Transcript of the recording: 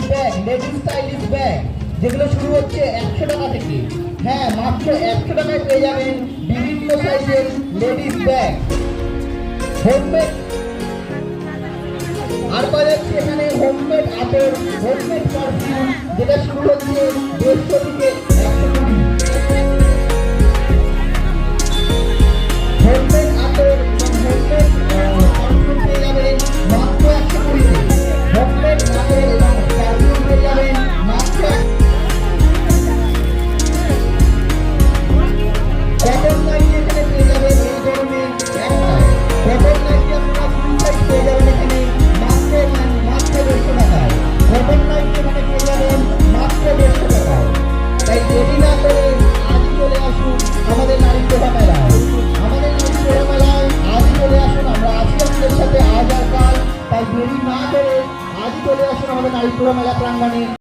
Bag, ladies stylish bag, যেগুলো শুরু হচ্ছে 100 টাকা থেকে। হ্যাঁ, মাত্র 100 টাকায় পেয়ে যাবেন বিভিন্ন সাইজের লেডিস ব্যাগ। হোমমেড আর পাওয়া যাচ্ছে এখানে হোমমেড আতর, হোমমেড পারফিউম, যেটা শুরু হচ্ছে 150 থেকে 120। হোমমেড আতর এবং হোমমেড পারফিউম পেয়ে যাবেন মাত্র 120 তে। হোমমেড আতর এবং পারফিউম পেয়ে যাবেন মাত্র। কটন নাইটি এখানে পেয়ে যাবেন এই গরমে একটায়। কটন নাইটি আপনারা ফুল সাইজ পেয়ে যাবেন এখানে মাত্র 150 টাকায়। কটন নাইটি এখানে পেয়ে যাবেন মাত্র 150 টাকায়। তাই দেরি না করে আজই চলে আসুন আমাদের নারী প্রভা মেলায়। আমাদের নারী প্রভা মেলায় আজই চলে আসুন, আমরা আছি আপনাদের সাথে আজ আর কাল। তাই দেরি না করে আজই চলে আসুন আমাদের নারী প্রভা মেলা প্রাঙ্গণে।